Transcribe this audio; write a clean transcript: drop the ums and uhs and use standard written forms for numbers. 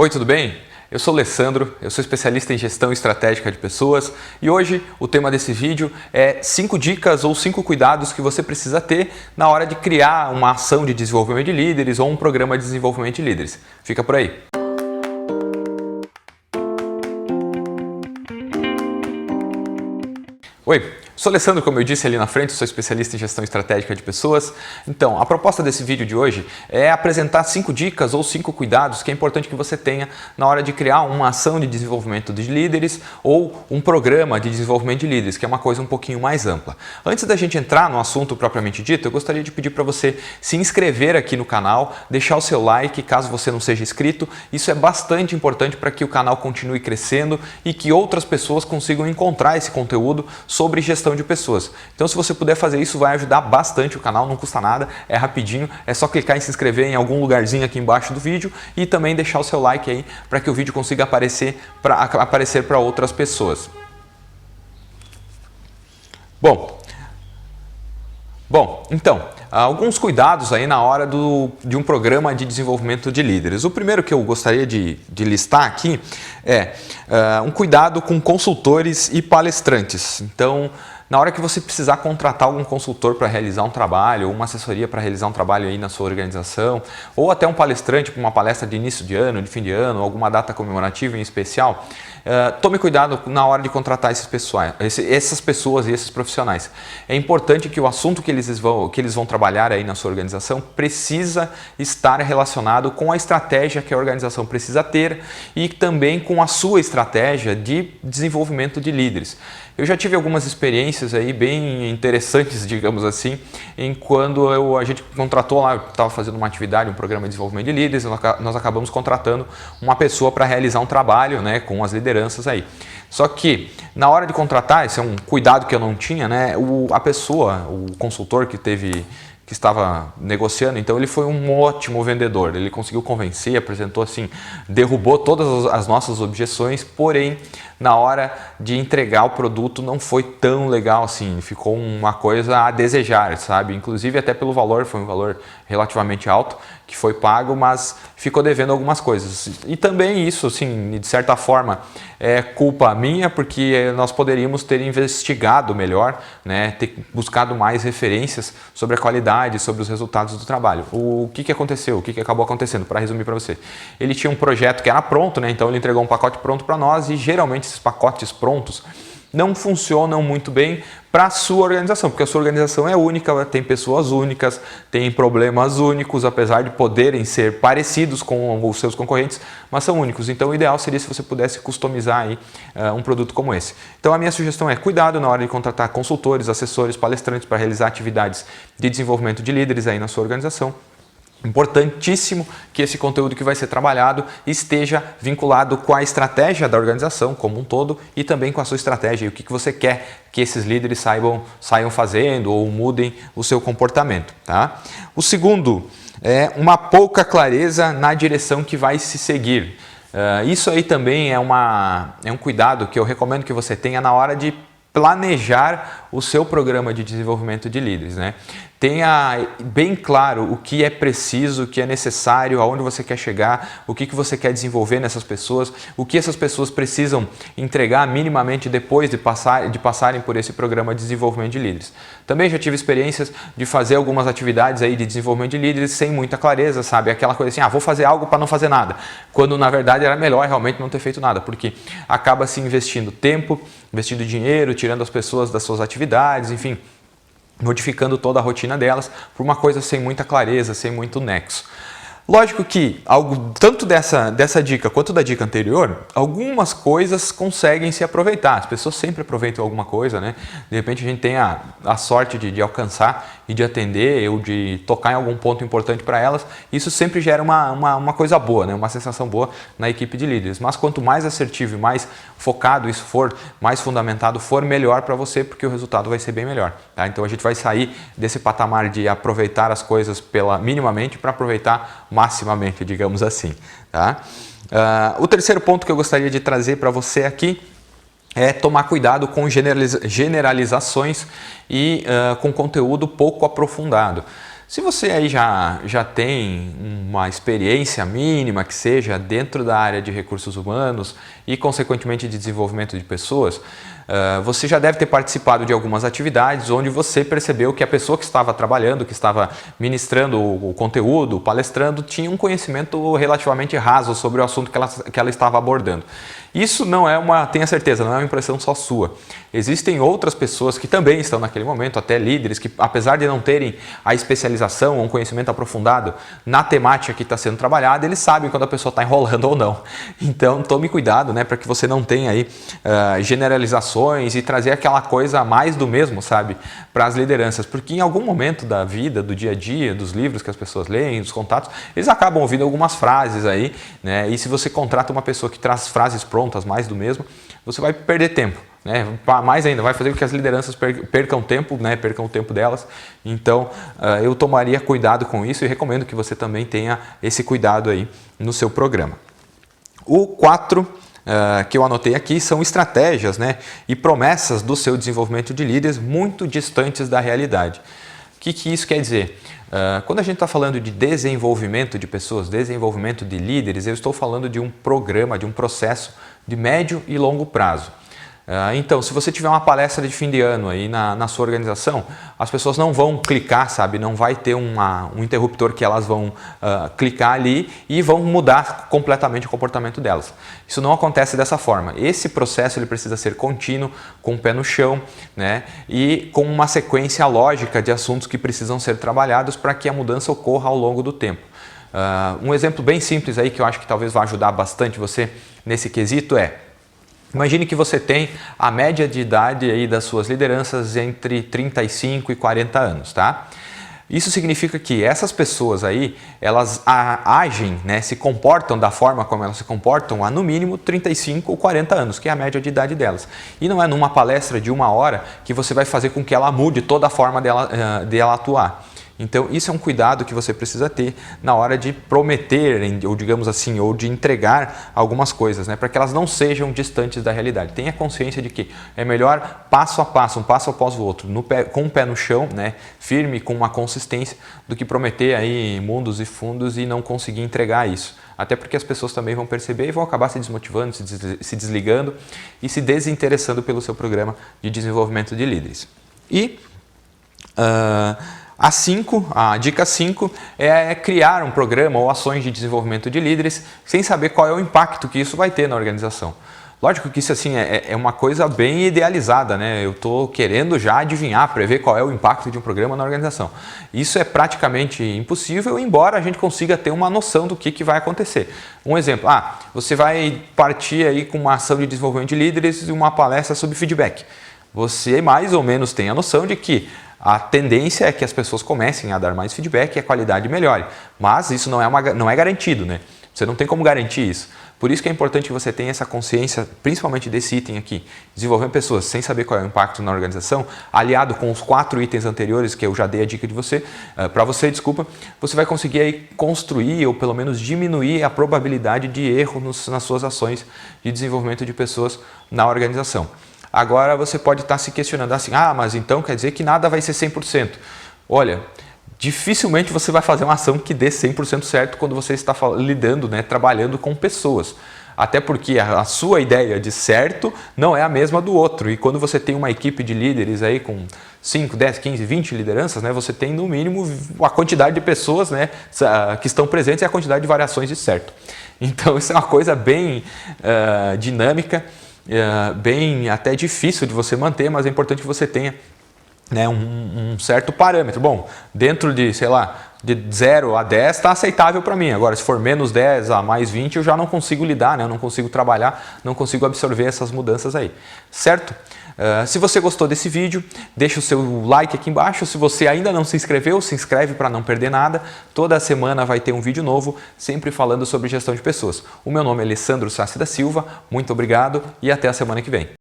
Oi, tudo bem? Eu sou o Alessandro, eu sou especialista em gestão estratégica de pessoas e hoje o tema desse vídeo é 5 dicas ou 5 cuidados que você precisa ter na hora de criar uma ação de desenvolvimento de líderes ou um programa de desenvolvimento de líderes. Fica por aí. Oi, sou o Alessandro, como eu disse ali na frente, sou especialista em gestão estratégica de pessoas. Então, a proposta desse vídeo de hoje é apresentar 5 dicas ou 5 cuidados que é importante que você tenha na hora de criar uma ação de desenvolvimento de líderes ou um programa de desenvolvimento de líderes, que é uma coisa um pouquinho mais ampla. Antes da gente entrar no assunto propriamente dito, eu gostaria de pedir para você se inscrever aqui no canal, deixar o seu like caso você não seja inscrito. Isso é bastante importante para que o canal continue crescendo e que outras pessoas consigam encontrar esse conteúdo sobre gestão de pessoas. Então, se você puder fazer isso, vai ajudar bastante o canal, não custa nada, é rapidinho, é só clicar em se inscrever em algum lugarzinho aqui embaixo do vídeo e também deixar o seu like aí para que o vídeo consiga aparecer para outras pessoas. Bom, então, alguns cuidados aí na hora de um programa de desenvolvimento de líderes. O primeiro que eu gostaria de listar aqui é um cuidado com consultores e palestrantes. Então, na hora que você precisar contratar algum consultor para realizar um trabalho, ou uma assessoria para realizar um trabalho aí na sua organização, ou até um palestrante para uma palestra de início de ano, de fim de ano, alguma data comemorativa em especial, tome cuidado na hora de contratar essas pessoas e esses profissionais. É importante que o assunto que eles vão trabalhar aí na sua organização precisa estar relacionado com a estratégia que a organização precisa ter e também com a sua estratégia de desenvolvimento de líderes. Eu já tive algumas experiências aí bem interessantes, digamos assim, em quando a gente contratou lá, eu estava fazendo uma atividade, um programa de desenvolvimento de líderes, nós acabamos contratando uma pessoa para realizar um trabalho, né, com as lideranças aí. Só que na hora de contratar, esse é um cuidado que eu não tinha, né, a pessoa, o consultor que estava negociando, então ele foi um ótimo vendedor, ele conseguiu convencer, apresentou assim, derrubou todas as nossas objeções, porém na hora de entregar o produto não foi tão legal assim, ficou uma coisa a desejar, sabe? Inclusive até pelo valor, foi um valor relativamente alto que foi pago, mas ficou devendo algumas coisas. E também isso, assim, de certa forma, é culpa minha, porque nós poderíamos ter investigado melhor, né? Ter buscado mais referências sobre a qualidade, sobre os resultados do trabalho. O que aconteceu? O que acabou acontecendo? Para resumir para você. Ele tinha um projeto que era pronto, né? Então ele entregou um pacote pronto para nós e geralmente esses pacotes prontos não funcionam muito bem para a sua organização, porque a sua organização é única, tem pessoas únicas, tem problemas únicos, apesar de poderem ser parecidos com os seus concorrentes, mas são únicos. Então o ideal seria se você pudesse customizar aí, um produto como esse. Então a minha sugestão é cuidado na hora de contratar consultores, assessores, palestrantes para realizar atividades de desenvolvimento de líderes aí na sua organização. Importantíssimo que esse conteúdo que vai ser trabalhado esteja vinculado com a estratégia da organização como um todo e também com a sua estratégia e o que você quer que esses líderes saiam fazendo ou mudem o seu comportamento. Tá? O segundo é uma pouca clareza na direção que vai se seguir. Isso aí também é um cuidado que eu recomendo que você tenha na hora de planejar o seu programa de desenvolvimento de líderes, né? Tenha bem claro o que é preciso, o que é necessário, aonde você quer chegar, o que você quer desenvolver nessas pessoas, o que essas pessoas precisam entregar minimamente depois de passarem por esse programa de desenvolvimento de líderes. Também já tive experiências de fazer algumas atividades aí de desenvolvimento de líderes sem muita clareza, sabe? Aquela coisa assim, vou fazer algo para não fazer nada, quando na verdade era melhor realmente não ter feito nada, porque acaba se investindo tempo, investindo dinheiro, tirando as pessoas das suas atividades, enfim, modificando toda a rotina delas por uma coisa sem muita clareza, sem muito nexo. Lógico que, tanto dessa dica quanto da dica anterior, algumas coisas conseguem se aproveitar. As pessoas sempre aproveitam alguma coisa, né? De repente a gente tem a sorte de alcançar e de atender ou de tocar em algum ponto importante para elas. Isso sempre gera uma coisa boa, né? Uma sensação boa na equipe de líderes. Mas quanto mais assertivo e mais focado isso for, mais fundamentado for, melhor para você, porque o resultado vai ser bem melhor. Tá? Então a gente vai sair desse patamar de aproveitar as coisas minimamente para aproveitar maximamente, digamos assim. Tá? O terceiro ponto que eu gostaria de trazer para você aqui é tomar cuidado com generalizações e com conteúdo pouco aprofundado. Se você aí já tem uma experiência mínima que seja dentro da área de recursos humanos e consequentemente de desenvolvimento de pessoas, você já deve ter participado de algumas atividades onde você percebeu que a pessoa que estava trabalhando, que estava ministrando o conteúdo, palestrando, tinha um conhecimento relativamente raso sobre o assunto que ela estava abordando. Isso não é tenha certeza, não é uma impressão só sua. Existem outras pessoas que também estão naquele momento, até líderes, que apesar de não terem a especialização ou um conhecimento aprofundado na temática que está sendo trabalhada, eles sabem quando a pessoa está enrolando ou não. Então tome cuidado, né, para que você não tenha aí generalizações e trazer aquela coisa mais do mesmo, sabe, para as lideranças. Porque em algum momento da vida, do dia a dia, dos livros que as pessoas leem, dos contatos, eles acabam ouvindo algumas frases aí, né, e se você contrata uma pessoa que traz frases prontas, mais do mesmo, você vai perder tempo, né? Mais ainda, vai fazer com que as lideranças percam tempo, né? Percam o tempo delas. Então, eu tomaria cuidado com isso e recomendo que você também tenha esse cuidado aí no seu programa. O 4 que eu anotei aqui são estratégias, né, e promessas do seu desenvolvimento de líderes muito distantes da realidade. O que isso quer dizer? Quando a gente está falando de desenvolvimento de pessoas, desenvolvimento de líderes, eu estou falando de um programa, de um processo de médio e longo prazo. Então, se você tiver uma palestra de fim de ano aí na sua organização, as pessoas não vão clicar, sabe? Não vai ter um interruptor que elas vão clicar ali e vão mudar completamente o comportamento delas. Isso não acontece dessa forma. Esse processo ele precisa ser contínuo, com o pé no chão, né? E com uma sequência lógica de assuntos que precisam ser trabalhados para que a mudança ocorra ao longo do tempo. Um exemplo bem simples aí que eu acho que talvez vá ajudar bastante você nesse quesito imagine que você tem a média de idade aí das suas lideranças entre 35 e 40 anos, tá? Isso significa que essas pessoas aí, elas agem, né, se comportam da forma como elas se comportam há no mínimo 35 ou 40 anos, que é a média de idade delas. E não é numa palestra de 1 hora que você vai fazer com que ela mude toda a forma dela atuar. Então, isso é um cuidado que você precisa ter na hora de prometer, ou digamos assim, ou de entregar algumas coisas, né, para que elas não sejam distantes da realidade. Tenha consciência de que é melhor passo a passo, um passo após o outro, com o pé no chão, né, firme, com uma consistência, do que prometer aí mundos e fundos e não conseguir entregar isso. Até porque as pessoas também vão perceber e vão acabar se desmotivando, se desligando e se desinteressando pelo seu programa de desenvolvimento de líderes. E a dica 5 é criar um programa ou ações de desenvolvimento de líderes sem saber qual é o impacto que isso vai ter na organização. Lógico que isso assim, é uma coisa bem idealizada, né? Eu estou querendo já adivinhar, prever qual é o impacto de um programa na organização. Isso é praticamente impossível, embora a gente consiga ter uma noção do que vai acontecer. Um exemplo, você vai partir aí com uma ação de desenvolvimento de líderes e uma palestra sobre feedback. Você mais ou menos tem a noção de que a tendência é que as pessoas comecem a dar mais feedback e a qualidade melhore, mas isso não é garantido, né? Você não tem como garantir isso. Por isso que é importante que você tenha essa consciência, principalmente desse item aqui, desenvolver pessoas sem saber qual é o impacto na organização, aliado com os 4 itens anteriores que eu já dei a dica de você, você vai conseguir aí construir ou pelo menos diminuir a probabilidade de erro nas suas ações de desenvolvimento de pessoas na organização. Agora você pode estar se questionando assim, mas então quer dizer que nada vai ser 100%. Olha, dificilmente você vai fazer uma ação que dê 100% certo quando você está lidando, né, trabalhando com pessoas. Até porque a sua ideia de certo não é a mesma do outro. E quando você tem uma equipe de líderes aí com 5, 10, 15, 20 lideranças, né, você tem no mínimo a quantidade de pessoas, né, que estão presentes e a quantidade de variações de certo. Então isso é uma coisa bem dinâmica, bem até difícil de você manter, mas é importante que você tenha, né, um certo parâmetro. Bom, dentro de, sei lá, de 0 a 10 está aceitável para mim. Agora, se for menos 10 a mais 20, eu já não consigo lidar, né? Eu não consigo trabalhar, não consigo absorver essas mudanças aí, certo? Se você gostou desse vídeo, deixa o seu like aqui embaixo. Se você ainda não se inscreveu, se inscreve para não perder nada. Toda semana vai ter um vídeo novo, sempre falando sobre gestão de pessoas. O meu nome é Alessandro Sassi da Silva, muito obrigado e até a semana que vem.